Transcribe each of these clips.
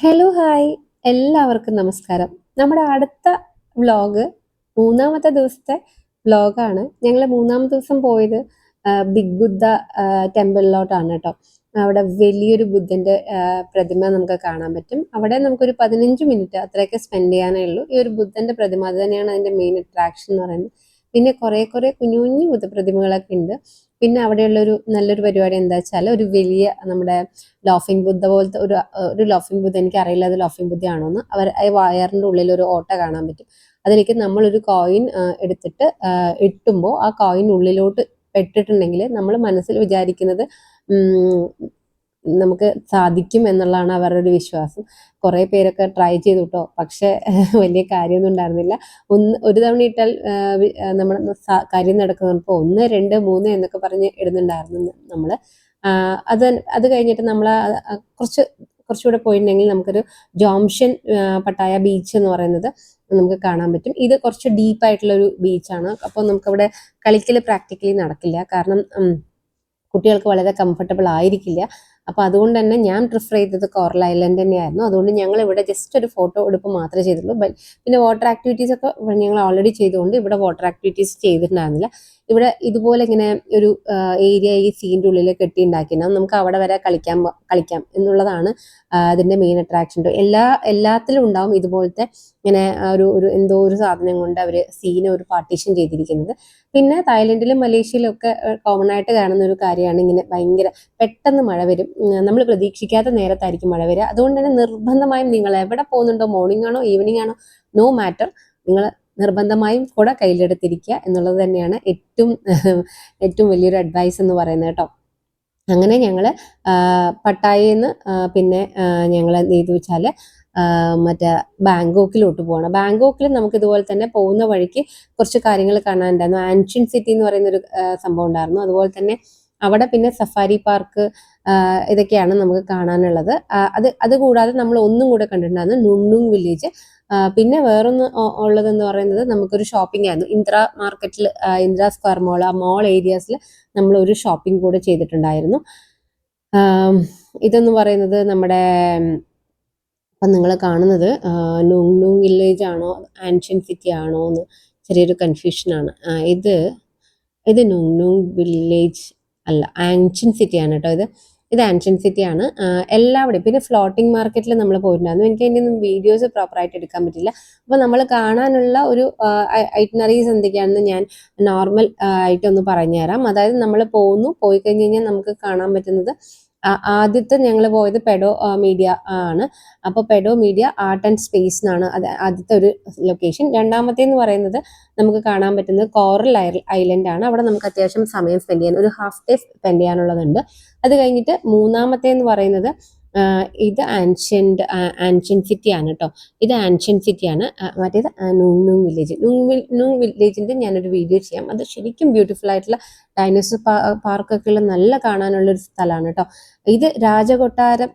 Hello hi എല്ലാവർക്കും നമസ്കാരം. നമ്മുടെ അടുത്ത വ്ലോഗ് മൂന്നാമത്തെ ദിവസത്തെ വ്ലോഗാണ്. ഞങ്ങൾ മൂന്നാമത്തെ ദിവസം പോയത് ബിഗ് ബുദ്ധ ടെമ്പിളിലോട്ടാണ് കേട്ടോ. അവിടെ വലിയൊരു ബുദ്ധന്റെ പ്രതിമ നമുക്ക് കാണാൻ പറ്റും. അവിടെ നമുക്കൊരു 15 മിനിറ്റ് അത്രയൊക്കെ സ്പെൻഡ് ചെയ്യാനേ ഉള്ളൂ. ഈ ഒരു ബുദ്ധന്റെ പ്രതിമ അത് തന്നെയാണ് അതിന്റെ മെയിൻ അട്രാക്ഷൻ എന്ന് പറയുന്നത്. പിന്നെ കുറെ കുഞ്ഞു കുഞ്ഞു ബുദ്ധപ്രതിമകളൊക്കെ ഉണ്ട്. പിന്നെ അവിടെയുള്ള ഒരു നല്ലൊരു പരിപാടി എന്താ വെച്ചാൽ ഒരു വലിയ നമ്മുടെ ലോഫിംഗ് ബുദ്ധ പോലത്തെ ഒരു ലോഫിംഗ് ബുദ്ധ, എനിക്കറിയില്ല അത് ലോഫിംഗ് ബുദ്ധ ആണോ എന്ന്. അവർ വയറിന്റെ ഉള്ളിൽ ഒരു ഓട്ട കാണാൻ പറ്റും. അതിലേക്ക് നമ്മളൊരു കോയിൻ എടുത്തിട്ട് ഇട്ടുമ്പോൾ ആ കോയിൻ ഉള്ളിലോട്ട് പെട്ടിട്ടുണ്ടെങ്കിൽ നമ്മൾ മനസ്സിൽ വിചാരിക്കുന്നത് നമുക്ക് സാധിക്കും എന്നുള്ളതാണ് അവരുടെ ഒരു വിശ്വാസം. കുറെ പേരൊക്കെ ട്രൈ ചെയ്തു കേട്ടോ, പക്ഷെ വലിയ കാര്യമൊന്നും ഉണ്ടായിരുന്നില്ല. ഒരു തവണ ഇട്ടാൽ നമ്മൾ കാര്യം നടക്കുന്നപ്പോൾ 1, 2, 3 എന്നൊക്കെ പറഞ്ഞ് ഇടുന്നുണ്ടായിരുന്നു നമ്മള്. അത് അത് കഴിഞ്ഞിട്ട് നമ്മൾ കുറച്ചുകൂടെ പോയിട്ടുണ്ടെങ്കിൽ നമുക്കൊരു ജോംഷൻ പട്ടായ ബീച്ച് എന്ന് പറയുന്നത് നമുക്ക് കാണാൻ പറ്റും. ഇത് കുറച്ച് ഡീപ്പായിട്ടുള്ള ഒരു ബീച്ചാണ്. അപ്പോൾ നമുക്കവിടെ കളിക്കൽ പ്രാക്ടിക്കലി നടക്കില്ല, കാരണം കുട്ടികൾക്ക് വളരെ കംഫർട്ടബിൾ ആയിരിക്കില്ല. അപ്പോൾ അതുകൊണ്ട് തന്നെ ഞാൻ പ്രിഫർ ചെയ്തത് കോറൽ ഐലൻഡ് തന്നെയായിരുന്നു. അതുകൊണ്ട് ഞങ്ങൾ ഇവിടെ ജസ്റ്റ് ഒരു ഫോട്ടോ എടുപ്പ് മാത്രമേ ചെയ്തുള്ളൂ. പിന്നെ വാട്ടർ ആക്ടിവിറ്റീസ് ഒക്കെ ഞങ്ങൾ ഓൾറെഡി ചെയ്തുകൊണ്ട് ഇവിടെ വാട്ടർ ആക്ടിവിറ്റീസ് ചെയ്തിട്ടുണ്ടായിരുന്നില്ല. ഇവിടെ ഇതുപോലെ ഇങ്ങനെ ഒരു ഏരിയ ഈ സീൻ്റെ ഉള്ളിൽ കെട്ടിയിട്ടുണ്ടാക്കിയിട്ടുണ്ടാകും. നമുക്ക് അവിടെ വരെ കളിക്കാം എന്നുള്ളതാണ് അതിൻ്റെ മെയിൻ അട്രാക്ഷൻ. എല്ലാത്തിലും ഉണ്ടാവും ഇതുപോലത്തെ ഇങ്ങനെ ഒരു എന്തോ ഒരു സാധനം കൊണ്ട് അവർ സീനെ ഒരു പാർട്ടീഷൻ ചെയ്തിരിക്കുന്നത്. പിന്നെ തായ്ലൻഡിലും മലേഷ്യയിലും ഒക്കെ കോമൺ ആയിട്ട് കാണുന്ന ഒരു കാര്യമാണ് ഇങ്ങനെ ഭയങ്കര പെട്ടെന്ന് മഴ വരും. നമ്മൾ പ്രതീക്ഷിക്കാത്ത നേരത്തായിരിക്കും മഴ വരിക. അതുകൊണ്ട് തന്നെ നിർബന്ധമായും നിങ്ങൾ എവിടെ പോകുന്നുണ്ടോ, മോർണിംഗ് ആണോ ഈവനിങ് ആണോ നോ മാറ്റർ, നിങ്ങൾ നിർബന്ധമായും കൂടെ കയ്യിലെടുത്തിരിക്കുക എന്നുള്ളത് തന്നെയാണ് ഏറ്റവും വലിയൊരു അഡ്വൈസ് എന്ന് പറയുന്നത് കേട്ടോ. അങ്ങനെ ഞങ്ങൾ പട്ടായയിൽ നിന്ന് പിന്നെ ഞങ്ങൾ എന്ത് ചെയ്തു വെച്ചാൽ മറ്റേ ബാങ്കോക്കിലോട്ട് പോകണം. ബാങ്കോക്കിൽ നമുക്ക് ഇതുപോലെ തന്നെ പോകുന്ന വഴിക്ക് കുറച്ച് കാര്യങ്ങൾ കാണാനുണ്ടായിരുന്നു. ആൻഷ്യൻ സിറ്റി എന്ന് പറയുന്ന ഒരു സംഭവം ഉണ്ടായിരുന്നു. അതുപോലെ തന്നെ അവിടെ പിന്നെ സഫാരി പാർക്ക് ഇതൊക്കെയാണ് നമുക്ക് കാണാനുള്ളത്. അത് കൂടാതെ നമ്മൾ ഒന്നും കൂടെ കണ്ടിട്ടുണ്ടായിരുന്നു നുങ് വില്ലേജ്. പിന്നെ വേറൊന്ന് ഉള്ളതെന്ന് പറയുന്നത് നമുക്കൊരു ഷോപ്പിംഗ് ആയിരുന്നു. മാർക്കറ്റിൽ ഇന്ദ്ര സ്ക്വയർ മോൾ, ആ മോൾ ഏരിയാസിൽ നമ്മൾ ഒരു ഷോപ്പിംഗ് കൂടെ ചെയ്തിട്ടുണ്ടായിരുന്നു. ഇതെന്ന് പറയുന്നത് നമ്മുടെ അപ്പം നിങ്ങൾ കാണുന്നത് നുങ് വില്ലേജ് ആണോ ആൻഷ്യൻ സിറ്റി ആണോ എന്ന് ചെറിയൊരു കൺഫ്യൂഷനാണ്. ഇത് നുങ് വില്ലേജ് അല്ല, ആൻഷ്യൻ സിറ്റിയാണ് കേട്ടോ. ഇത് ആൻഷ്യൻ സിറ്റിയാണ്. എല്ലാവിടെയും പിന്നെ ഫ്ലോട്ടിംഗ് മാർക്കറ്റിൽ നമ്മൾ പോയിട്ടുണ്ടായിരുന്നു. എനിക്ക് അതിൻ്റെ ഒന്നും വീഡിയോസ് പ്രോപ്പറായിട്ട് എടുക്കാൻ പറ്റില്ല. അപ്പോൾ നമ്മൾ കാണാനുള്ള ഒരു ഐറ്റിനറീസ് എന്തൊക്കെയാണെന്ന് ഞാൻ നോർമൽ ആയിട്ടൊന്ന് പറഞ്ഞുതരാം. അതായത് നമ്മൾ പോയി കഴിഞ്ഞ് കഴിഞ്ഞാൽ നമുക്ക് കാണാൻ പറ്റുന്നത് ആദ്യത്തെ ഞങ്ങൾ പോയത് പെഡോ മീഡിയ ആണ്. അപ്പോൾ pedo media art and space എന്നാണ് അത് ആദ്യത്തെ ഒരു ലൊക്കേഷൻ. രണ്ടാമത്തേന്ന് പറയുന്നത് നമുക്ക് കാണാൻ പറ്റുന്നത് കോറൽ ഐലൻഡ് ആണ്. അവിടെ നമുക്ക് അത്യാവശ്യം സമയം സ്പെൻഡ് ചെയ്യാൻ ഒരു ഹാഫ് ഡേ സ്പെൻഡ് ചെയ്യാനുള്ളതുണ്ട്. അത് കഴിഞ്ഞിട്ട് മൂന്നാമത്തേന്ന് പറയുന്നത് ഇത് ആൻഷ്യൻ സിറ്റി ആണ് കേട്ടോ. ഇത് ആൻഷ്യൻ സിറ്റിയാണ്. മറ്റേത് നുങ് വില്ലേജ്. നുങ് വില്ലേജിന്റെ ഞാനൊരു വീഡിയോ ചെയ്യാം. അത് ശരിക്കും ബ്യൂട്ടിഫുൾ ആയിട്ടുള്ള ഡൈനോസർ പാർക്കൊക്കെ ഉള്ള നല്ല കാണാനുള്ള ഒരു സ്ഥലമാണ് കേട്ടോ. ഇത് രാജകൊട്ടാരം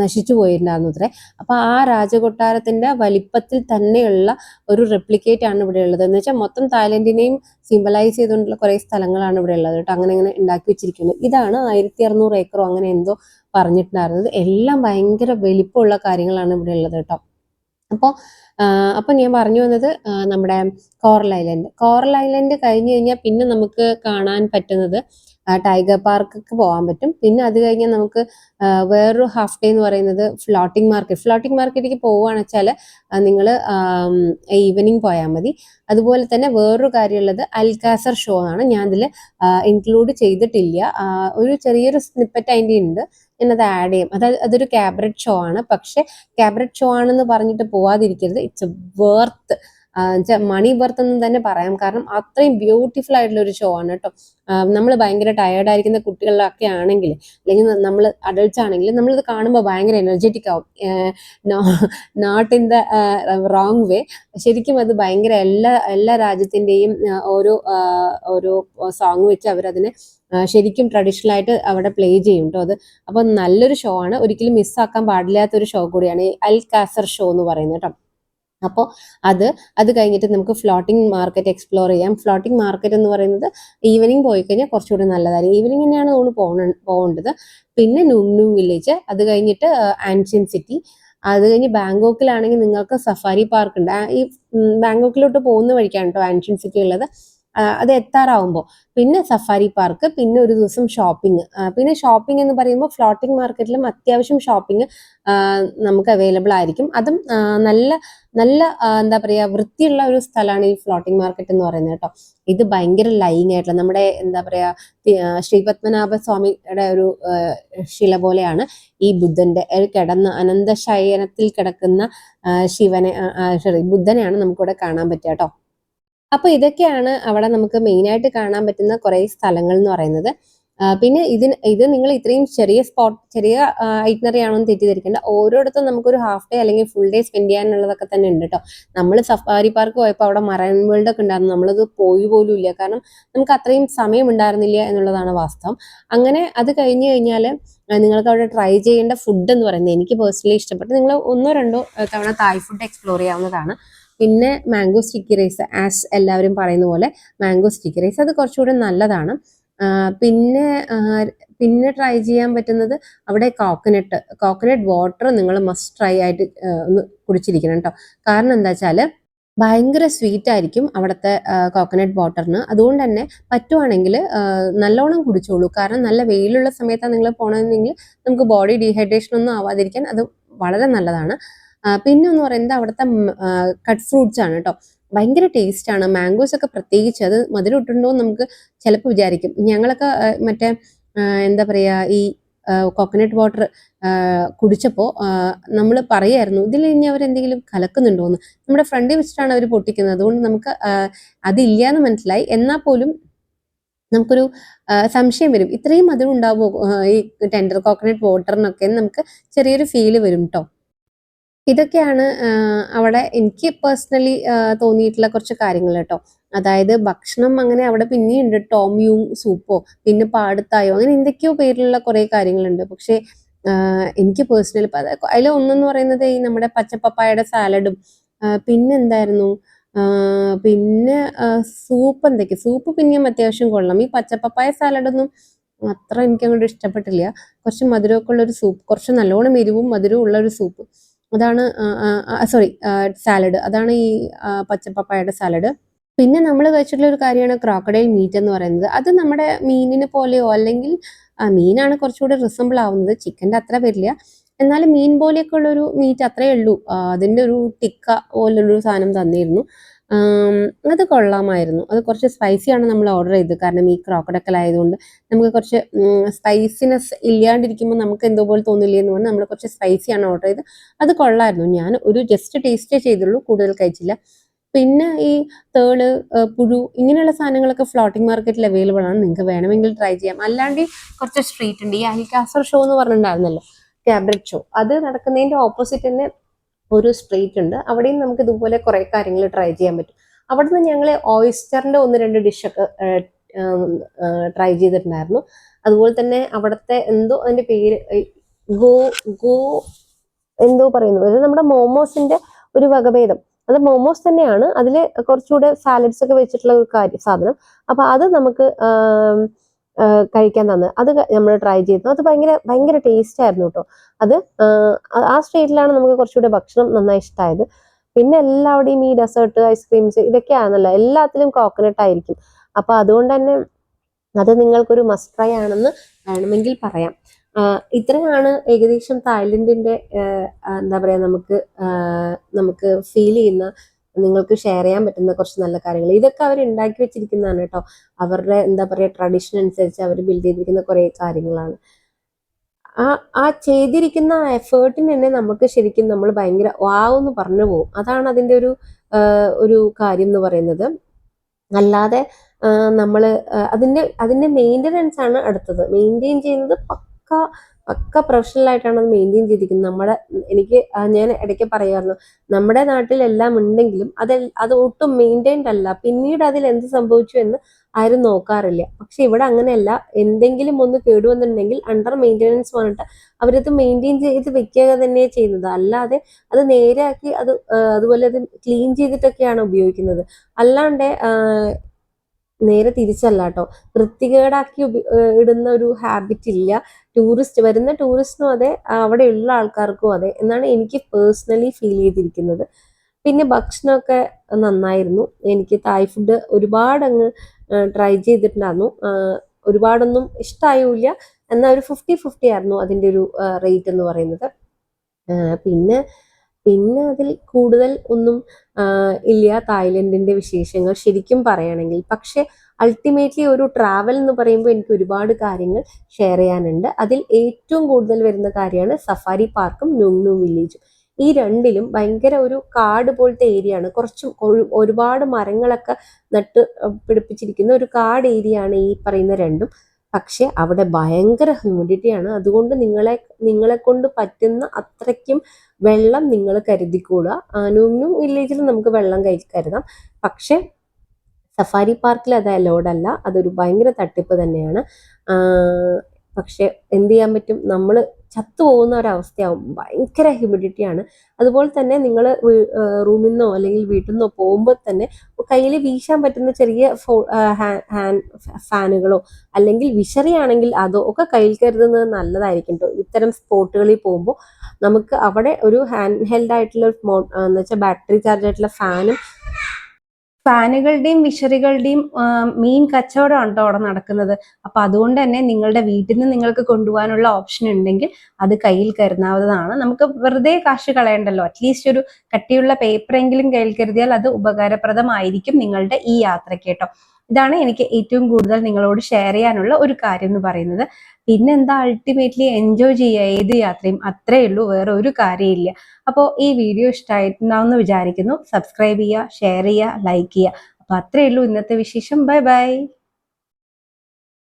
നശിച്ചു പോയിട്ടുണ്ടായിരുന്നു അത്രേ. അപ്പൊ ആ രാജകൊട്ടാരത്തിന്റെ വലിപ്പത്തിൽ തന്നെയുള്ള ഒരു റെപ്ലിക്കേറ്റ് ആണ് ഇവിടെ ഉള്ളത്. എന്ന് വെച്ചാൽ മൊത്തം തായ്ലൻഡിനെയും സിംബലൈസ് ചെയ്തുകൊണ്ടുള്ള കുറെ സ്ഥലങ്ങളാണ് ഇവിടെ ഉള്ളത് കേട്ടോ. അങ്ങനെ ഉണ്ടാക്കി വെച്ചിരിക്കുന്നത്. ഇതാണ് 1600 ഏക്കറോ അങ്ങനെ എന്തോ പറഞ്ഞിട്ടുണ്ടായിരുന്നത്. എല്ലാം ഭയങ്കര വലിപ്പമുള്ള കാര്യങ്ങളാണ് ഇവിടെ ഉള്ളത് കേട്ടോ. അപ്പോൾ ഞാൻ പറഞ്ഞു വന്നത് നമ്മുടെ കോറൽ ഐലൻഡ് കഴിഞ്ഞ് കഴിഞ്ഞാൽ പിന്നെ നമുക്ക് കാണാൻ പറ്റുന്നത് ടൈഗർ പാർക്കൊക്കെ പോകാൻ പറ്റും. പിന്നെ അത് കഴിഞ്ഞാൽ നമുക്ക് വേറൊരു ഹാഫ് ഡേ എന്ന് പറയുന്നത് ഫ്ലോട്ടിംഗ് മാർക്കറ്റിലേക്ക് പോവുകയാണെന്ന് വെച്ചാൽ നിങ്ങൾ ഈവനിങ് പോയാൽ മതി. അതുപോലെ തന്നെ വേറൊരു കാര്യമുള്ളത് അൽകാസർ ഷോ ആണ്. ഞാൻ ഇതിൽ ഇൻക്ലൂഡ് ചെയ്തിട്ടില്ല. ഒരു ചെറിയൊരു സ്നിപ്പറ്റ് അതിൻ്റെ ഉണ്ട്, ഞാനത് ആഡ് ചെയ്യും. അതൊരു കാബററ്റ് ഷോ ആണ്. പക്ഷെ കാബററ്റ് ഷോ ആണെന്ന് പറഞ്ഞിട്ട് പോവാതിരിക്കരുത്. ഇറ്റ്സ് വർത്ത്, മണി വർത്ത് എന്ന് തന്നെ പറയാം. കാരണം അത്രയും ബ്യൂട്ടിഫുൾ ആയിട്ടുള്ള ഒരു ഷോ ആണ് കേട്ടോ. നമ്മൾ ഭയങ്കര ടയേർഡ് ആയിരിക്കുന്ന കുട്ടികളിലൊക്കെ ആണെങ്കിൽ, അല്ലെങ്കിൽ നമ്മൾ അഡൾട്ട്സ് ആണെങ്കിൽ നമ്മളിത് കാണുമ്പോൾ ഭയങ്കര എനർജറ്റിക് ആവും. Not in the wrong way. ശരിക്കും അത് ഭയങ്കര എല്ലാ രാജ്യത്തിൻ്റെയും ഓരോ സോങ് വെച്ച് അവരതിനെ ശരിക്കും ട്രഡീഷണൽ ആയിട്ട് അവിടെ പ്ലേ ചെയ്യും കേട്ടോ. അപ്പോൾ നല്ലൊരു ഷോ ആണ്, ഒരിക്കലും മിസ്സാക്കാൻ പാടില്ലാത്തൊരു ഷോ കൂടിയാണ് ഈ അൽകാസർ ഷോ എന്ന് പറയുന്നത് കേട്ടോ. അപ്പോൾ അത് കഴിഞ്ഞിട്ട് നമുക്ക് ഫ്ലോട്ടിംഗ് മാർക്കറ്റ് എക്സ്പ്ലോർ ചെയ്യാം. ഫ്ലോട്ടിംഗ് മാർക്കറ്റ് എന്ന് പറയുന്നത് ഈവനിങ് പോയി കഴിഞ്ഞാൽ കുറച്ചുകൂടി നല്ലതായിരിക്കും. ഈവനിങ് തന്നെയാണ് നമ്മൾ പോകേണ്ടത്. പിന്നെ നുങ് വില്ലേജ്, അത് കഴിഞ്ഞിട്ട് ആൻഷ്യൻ സിറ്റി, അത് കഴിഞ്ഞ് ബാങ്കോക്കിലാണെങ്കിൽ നിങ്ങൾക്ക് സഫാരി പാർക്ക് ഉണ്ട്. ഈ ബാങ്കോക്കിലോട്ട് പോകുന്ന വഴിക്കാണ് കേട്ടോ ആൻഷ്യൻ സിറ്റി ഉള്ളത്. അത് എത്താറാവുമ്പോൾ പിന്നെ സഫാരി പാർക്ക്, പിന്നെ ഒരു ദിവസം ഷോപ്പിംഗ്. പിന്നെ ഷോപ്പിംഗ് എന്ന് പറയുമ്പോൾ ഫ്ലോട്ടിംഗ് മാർക്കറ്റിലും അത്യാവശ്യം ഷോപ്പിംഗ് നമുക്ക് അവൈലബിൾ ആയിരിക്കും. അതും നല്ല നല്ല എന്താ പറയുക, വൃത്തിയുള്ള ഒരു സ്ഥലമാണ് ഈ ഫ്ലോട്ടിംഗ് മാർക്കറ്റ് എന്ന് പറയുന്നത് കേട്ടോ. ഇത് ഭയങ്കര ലൈങ് ആയിട്ടുള്ള നമ്മുടെ എന്താ പറയുക ശ്രീ പത്മനാഭ സ്വാമിയുടെ ഒരു ശില പോലെയാണ് ഈ ബുദ്ധന്റെ കിടന്ന അനന്തശയനത്തിൽ കിടക്കുന്ന ശിവനെ ബുദ്ധനെയാണ് നമുക്കിവിടെ കാണാൻ പറ്റുക കേട്ടോ. അപ്പൊ ഇതൊക്കെയാണ് അവിടെ നമുക്ക് മെയിൻ ആയിട്ട് കാണാൻ പറ്റുന്ന കുറെ സ്ഥലങ്ങൾ എന്ന് പറയുന്നത്. പിന്നെ ഇത് നിങ്ങൾ ഇത്രയും ചെറിയ ചെറിയ ഐറ്റിനറി ആണോ എന്ന് തെറ്റിദ്ധരിക്കേണ്ട. ഓരോരുത്തും നമുക്കൊരു ഹാഫ് ഡേ അല്ലെങ്കിൽ ഫുൾ ഡേ സ്പെൻഡ് ചെയ്യാനുള്ളതൊക്കെ തന്നെ ഉണ്ട് കേട്ടോ. നമ്മൾ സഫാരി പാർക്ക് പോയപ്പോൾ അവിടെ മറൈൻ വേൾഡ് ഒക്കെ ഉണ്ടായിരുന്നു, നമ്മളത് പോയി പോലും ഇല്ല, കാരണം നമുക്ക് അത്രയും സമയം ഉണ്ടായിരുന്നില്ല എന്നുള്ളതാണ് വാസ്തവം. അങ്ങനെ അത് കഴിഞ്ഞു കഴിഞ്ഞാൽ നിങ്ങൾക്ക് അവിടെ ട്രൈ ചെയ്യേണ്ട ഫുഡ് എന്ന് പറയുന്നത് എനിക്ക് പേഴ്സണലി ഇഷ്ടപ്പെട്ടു. നിങ്ങൾ 1-2 തവണ തായ് ഫുഡ് എക്സ്പ്ലോർ ചെയ്യാവുന്നതാണ്. പിന്നെ മാംഗോ സ്റ്റിക്കി റൈസ്, ആസ് എല്ലാവരും പറയുന്ന പോലെ മാംഗോ സ്റ്റിക്കി റൈസ് അത് കുറച്ചുകൂടി നല്ലതാണ്. പിന്നെ പിന്നെ ട്രൈ ചെയ്യാൻ പറ്റുന്നത് അവിടെ കോക്കനട്ട് വാട്ടർ നിങ്ങൾ മസ്റ്റ് ട്രൈ ആയിട്ട് ഒന്ന് കുടിച്ചിരിക്കണം കേട്ടോ. കാരണം എന്താ വെച്ചാൽ ഭയങ്കര സ്വീറ്റ് ആയിരിക്കും അവിടുത്തെ കോക്കനട്ട് വാട്ടറിന്. അതുകൊണ്ട് തന്നെ പറ്റുവാണെങ്കിൽ നല്ലോണം കുടിച്ചോളൂ. കാരണം നല്ല വെയിലുള്ള സമയത്താണ് നിങ്ങൾ പോകണമെന്നെങ്കിൽ നമുക്ക് ബോഡി ഡീഹൈഡ്രേഷൻ ഒന്നും ആവാതിരിക്കാൻ അത് വളരെ നല്ലതാണ്. പിന്നെ എന്ന് പറയുന്നത് അവിടുത്തെ കട്ട് ഫ്രൂട്ട്സ് ആണ് കേട്ടോ. ഭയങ്കര ടേസ്റ്റ് ആണ്. മാംഗോസ് ഒക്കെ പ്രത്യേകിച്ച് അത് മധുരം ഇട്ടുണ്ടോ എന്ന് നമുക്ക് ചിലപ്പോൾ വിചാരിക്കും. ഞങ്ങളൊക്കെ മറ്റേ എന്താ പറയാ ഈ കോക്കനട്ട് വാട്ടർ കുടിച്ചപ്പോൾ നമ്മൾ പറയായിരുന്നു ഇതിൽ ഇനി അവരെന്തെങ്കിലും കലക്കുന്നുണ്ടോന്ന്. നമ്മുടെ ഫ്രണ്ടിൽ വെച്ചിട്ടാണ് അവർ പൊട്ടിക്കുന്നത്, അതുകൊണ്ട് നമുക്ക് അതില്ലാന്ന് മനസ്സിലായി. എന്നാൽ പോലും നമുക്കൊരു സംശയം വരും, ഇത്രയും മധുരം ഉണ്ടാവുമോ ഈ ടെൻഡർ കോക്കനട്ട് വാട്ടറിനൊക്കെ നമുക്ക് ചെറിയൊരു ഫീല് വരും കേട്ടോ. ഇതൊക്കെയാണ് അവിടെ എനിക്ക് പേഴ്സണലി തോന്നിയിട്ടുള്ള കുറച്ച് കാര്യങ്ങൾ കേട്ടോ. അതായത് ഭക്ഷണം അങ്ങനെ അവിടെ പിന്നെയുണ്ട്, ടോം യൂങ് സൂപ്പോ പിന്നെ പാടുത്തായോ അങ്ങനെ എന്തൊക്കെയോ പേരിലുള്ള കുറേ കാര്യങ്ങളുണ്ട്. പക്ഷേ എനിക്ക് പേഴ്സണലി അതിൽ ഒന്നെന്ന് പറയുന്നത് ഈ നമ്മുടെ പച്ചപ്പപ്പായയുടെ സാലഡും പിന്നെന്തായിരുന്നു പിന്നെ സൂപ്പ് പിന്നെയും അത്യാവശ്യം കൊള്ളാം. ഈ പച്ചപ്പപ്പായ സാലഡൊന്നും അത്ര എനിക്ക് അങ്ങോട്ട് ഇഷ്ടപ്പെട്ടില്ല. കുറച്ച് മധുരമൊക്കെ ഉള്ള ഒരു സൂപ്പ്, കുറച്ച് നല്ലോണം എരിവും മധുരവും ഉള്ള ഒരു സൂപ്പ്, അതാണ് സോറി സാലഡ്, അതാണ് ഈ പച്ചപ്പപ്പായയുടെ സാലഡ്. പിന്നെ നമ്മൾ കഴിച്ചിട്ടുള്ള ഒരു കാര്യമാണ് ക്രോക്കഡൈൽ മീറ്റ് എന്ന് പറയുന്നത്. അത് നമ്മുടെ മീനിനെ പോലെയോ അല്ലെങ്കിൽ മീനാണ് കുറച്ചുകൂടി റിസംബിൾ ആവുന്നത്, ചിക്കൻ്റെ അത്ര വരില്ല. എന്നാലും മീൻ പോലെയൊക്കെ ഉള്ളൊരു മീറ്റ് അത്രയേ ഉള്ളൂ. അതിൻ്റെ ഒരു ടിക്ക പോലുള്ളൊരു സാധനം തന്നിരുന്നു. അത് കൊള്ളാമായിരുന്നു. അത് കുറച്ച് സ്പൈസിയാണ് നമ്മൾ ഓർഡർ ചെയ്തത്, കാരണം ഈ ക്രോക്കഡക്കൽ ആയതുകൊണ്ട് നമുക്ക് കുറച്ച് സ്പൈസിനെസ് ഇല്ലാണ്ടിരിക്കുമ്പോൾ നമുക്ക് എന്തോ പോലെ തോന്നില്ലേ എന്ന് പറഞ്ഞാൽ നമ്മൾ കുറച്ച് സ്പൈസിയാണ് ഓർഡർ ചെയ്തത്. അത് കൊള്ളായിരുന്നു. ഞാൻ ഒരു ജസ്റ്റ് ടേസ്റ്റേ ചെയ്തുള്ളൂ, കൂടുതൽ കഴിച്ചില്ല. പിന്നെ ഈ തേള്, പുഴു ഇങ്ങനെയുള്ള സാധനങ്ങളൊക്കെ ഫ്ലോട്ടിംഗ് മാർക്കറ്റിൽ അവൈലബിൾ ആണ്, നിങ്ങൾക്ക് വേണമെങ്കിൽ ട്രൈ ചെയ്യാം. അല്ലാണ്ട് കുറച്ച് സ്ട്രീറ്റ് ഉണ്ട്, ഈ അൽകാസർ ഷോ എന്ന് പറഞ്ഞിട്ടുണ്ടായിരുന്നല്ലോ, ക്യാബ്രറ്റ് ഷോ, അത് നടക്കുന്നതിൻ്റെ ഓപ്പോസിറ്റ് തന്നെ ഒരു സ്ട്രീറ്റ് ഉണ്ട്. അവിടെയും നമുക്ക് ഇതുപോലെ കുറേ കാര്യങ്ങൾ ട്രൈ ചെയ്യാൻ പറ്റും. അവിടെ നിന്ന് ഞങ്ങൾ ഓയിസ്റ്ററിൻ്റെ 1-2 ഡിഷൊക്കെ ട്രൈ ചെയ്തിട്ടുണ്ടായിരുന്നു. അതുപോലെ തന്നെ അവിടുത്തെ എന്തോ അതിൻ്റെ പേര് ഗോ ഗോ എന്തോ പറയുന്നു, അത് നമ്മുടെ മോമോസിന്റെ ഒരു വകഭേദം. അത് മോമോസ് തന്നെയാണ്, അതിൽ കുറച്ചുകൂടെ സാലഡ്സ് ഒക്കെ വെച്ചിട്ടുള്ള ഒരു സാധനം. അപ്പൊ അത് നമുക്ക് കഴിക്കാൻ തന്നത്, അത് നമ്മൾ ട്രൈ ചെയ്തു. അത് ഭയങ്കര ടേസ്റ്റ് ആയിരുന്നു കേട്ടോ. അത് ആ സ്ട്രീറ്റിലാണ് നമുക്ക് കുറച്ചുകൂടെ ഭക്ഷണം നന്നായി ഇഷ്ടമായത്. പിന്നെ എല്ലാവിടെയും ഈ ഡെസേർട്ട്, ഐസ്ക്രീംസ് ഇതൊക്കെയാണല്ലോ, എല്ലാത്തിലും കോക്കനട്ട് ആയിരിക്കും. അപ്പൊ അതുകൊണ്ട് തന്നെ അത് നിങ്ങൾക്കൊരു മസ്റ്റ് ട്രൈ ആണെന്ന് വേണമെങ്കിൽ പറയാം. ഇത്രയാണ് ഏകദേശം തായ്ലൻഡിന്റെ എന്താ പറയാ നമുക്ക് ഫീൽ ചെയ്യുന്ന, നിങ്ങൾക്ക് ഷെയർ ചെയ്യാൻ പറ്റുന്ന കുറച്ച് നല്ല കാര്യങ്ങൾ. ഇതൊക്കെ അവർ ഉണ്ടാക്കി വെച്ചിരിക്കുന്നതാണ് കേട്ടോ. അവരുടെ എന്താ പറയുക ട്രഡീഷൻ അനുസരിച്ച് അവർ ബിൽഡ് ചെയ്തിരിക്കുന്ന കുറേ കാര്യങ്ങളാണ്. ആ ചെയ്തിരിക്കുന്ന എഫേർട്ടിന് തന്നെ നമുക്ക് ശരിക്കും നമ്മൾ ഭയങ്കര വാവെന്ന് പറഞ്ഞു പോകും. അതാണ് അതിൻ്റെ ഒരു കാര്യം എന്ന് പറയുന്നത്. അല്ലാതെ നമ്മൾ അതിന്റെ മെയിൻ്റനൻസ് ആണ് അടുത്തത്. മെയിൻറ്റെയിൻ ചെയ്യുന്നത് പക്ക പക്ക പ്രൊഫഷണൽ ആയിട്ടാണ് അത് മെയിൻറ്റെയിൻ ചെയ്തിരിക്കുന്നത്. എനിക്ക് ഞാൻ ഇടയ്ക്ക് പറയുമായിരുന്നു, നമ്മുടെ നാട്ടിലെല്ലാം ഉണ്ടെങ്കിലും അത് ഒട്ടും മെയിൻറ്റെയിൻഡ് അല്ല. പിന്നീട് അതിൽ എന്ത് സംഭവിച്ചു എന്ന് ആരും നോക്കാറില്ല. പക്ഷെ ഇവിടെ അങ്ങനെയല്ല. എന്തെങ്കിലും ഒന്ന് കേടുവന്നിട്ടുണ്ടെങ്കിൽ അണ്ടർ മെയിൻ്റെനൻസ് പറഞ്ഞിട്ട് അവരത് മെയിൻറ്റെയിൻ ചെയ്ത് വെക്കുക തന്നെയാണ് ചെയ്യുന്നത്. അല്ലാതെ അത് നേരെയാക്കി അതുപോലെ അത് ക്ലീൻ ചെയ്തിട്ടൊക്കെയാണ് ഉപയോഗിക്കുന്നത്. അല്ലാണ്ട് നേരെ തിരിച്ചല്ല കേട്ടോ. വൃത്തികേടാക്കി ഇടുന്ന ഒരു ഹാബിറ്റ് ഇല്ല. വരുന്ന ടൂറിസ്റ്റിനും അതെ, അവിടെയുള്ള ആൾക്കാർക്കും അതെ എന്നാണ് എനിക്ക് പേഴ്സണലി ഫീൽ ചെയ്തിരിക്കുന്നത്. പിന്നെ ഭക്ഷണമൊക്കെ നന്നായിരുന്നു. എനിക്ക് തായ് ഫുഡ് ഒരുപാട് അങ്ങ് ട്രൈ ചെയ്തിട്ടുണ്ടായിരുന്നു. ഒരുപാടൊന്നും ഇഷ്ടമായില്ല. എന്നാൽ ഒരു 50-50 ആയിരുന്നു അതിൻ്റെ ഒരു റേറ്റ് എന്ന് പറയുന്നത്. പിന്നെ പിന്നെ അതിൽ കൂടുതൽ ഒന്നും ഇല്ല തായ്ലൻഡിന്റെ വിശേഷങ്ങൾ ശരിക്കും പറയുകയാണെങ്കിൽ. പക്ഷെ അൾട്ടിമേറ്റ്ലി ഒരു ട്രാവൽ എന്ന് പറയുമ്പോൾ എനിക്ക് ഒരുപാട് കാര്യങ്ങൾ ഷെയർ ചെയ്യാനുണ്ട്. അതിൽ ഏറ്റവും കൂടുതൽ വരുന്ന കാര്യമാണ് സഫാരി പാർക്കും നുങ് നുങ് വില്ലേജും. ഈ രണ്ടിലും ഭയങ്കര ഒരു കാട് പോലത്തെ ഏരിയ ആണ്. ഒരുപാട് മരങ്ങളൊക്കെ നട്ട് പിടിപ്പിച്ചിരിക്കുന്ന ഒരു കാട് ഏരിയ ആണ് ഈ പറയുന്ന രണ്ടും. പക്ഷെ അവിടെ ഭയങ്കര ഹ്യൂമിഡിറ്റിയാണ്. അതുകൊണ്ട് നിങ്ങളെ കൊണ്ട് പറ്റുന്ന അത്രയ്ക്കും വെള്ളം നിങ്ങൾ കരുതിക്കൂടുക. നുങ് നുങ് വില്ലേജിൽ നമുക്ക് വെള്ളം കരുതാം. പക്ഷെ സഫാരി പാർക്കിൽ അത് അലൗഡ് അല്ല. അതൊരു ഭയങ്കര തട്ടിപ്പ് തന്നെയാണ്. പക്ഷെ എന്ത് ചെയ്യാൻ പറ്റും, നമ്മൾ ചത്തുപോകുന്ന ഒരവസ്ഥയാവും. ഭയങ്കര ഹ്യൂമിഡിറ്റിയാണ്. അതുപോലെ തന്നെ നിങ്ങൾ റൂമിൽ നിന്നോ അല്ലെങ്കിൽ വീട്ടിൽ നിന്നോ പോകുമ്പോൾ തന്നെ കയ്യിൽ വീശാൻ പറ്റുന്ന ചെറിയ ഫാനുകളോ അല്ലെങ്കിൽ വിശറിയാണെങ്കിൽ അതോ ഒക്കെ കയ്യിൽ കരുതുന്നത് നല്ലതായിരിക്കും കേട്ടോ. ഇത്തരം സ്പോട്ടുകളിൽ പോകുമ്പോൾ നമുക്ക് അവിടെ ഒരു ഹാൻഡ് ഹെൽഡ് ആയിട്ടുള്ള എന്ന് വെച്ചാൽ ബാറ്ററി ചാർജ് ആയിട്ടുള്ള ഫാനുകളുടെയും വിശറികളുടെയും മെയിൻ കച്ചവടമാണ് കേട്ടോ അവിടെ നടക്കുന്നത്. അപ്പൊ അതുകൊണ്ട് തന്നെ നിങ്ങളുടെ വീട്ടിൽ നിന്ന് നിങ്ങൾക്ക് കൊണ്ടുപോകാനുള്ള ഓപ്ഷൻ ഉണ്ടെങ്കിൽ അത് കയ്യിൽ കരുതാവുന്നതാണ്. നമുക്ക് വെറുതെ കാശ് കളയണ്ടല്ലോ. അറ്റ്ലീസ്റ്റ് ഒരു കട്ടിയുള്ള പേപ്പറെങ്കിലും കയ്യിൽ കരുതിയാൽ അത് ഉപകാരപ്രദമായിരിക്കും നിങ്ങളുടെ ഈ യാത്രയ്ക്ക് കേട്ടോ. ഇതാണ് എനിക്ക് ഏറ്റവും കൂടുതൽ നിങ്ങളോട് ഷെയർ ചെയ്യാനുള്ള ഒരു കാര്യം എന്ന് പറയുന്നത്. പിന്നെന്താ, അൾട്ടിമേറ്റ്ലി എൻജോയ് ചെയ്യുക ഏത് യാത്രയും, അത്രേ ഉള്ളൂ, വേറെ ഒരു കാര്യമില്ല. അപ്പോൾ ഈ വീഡിയോ ഇഷ്ടമായിട്ടുണ്ടാവുമെന്ന് വിചാരിക്കുന്നു. സബ്സ്ക്രൈബ് ചെയ്യുക, ഷെയർ ചെയ്യുക, ലൈക്ക് ചെയ്യുക. അപ്പൊ അത്രേ ഉള്ളൂ ഇന്നത്തെ വിശേഷം. Bye bye.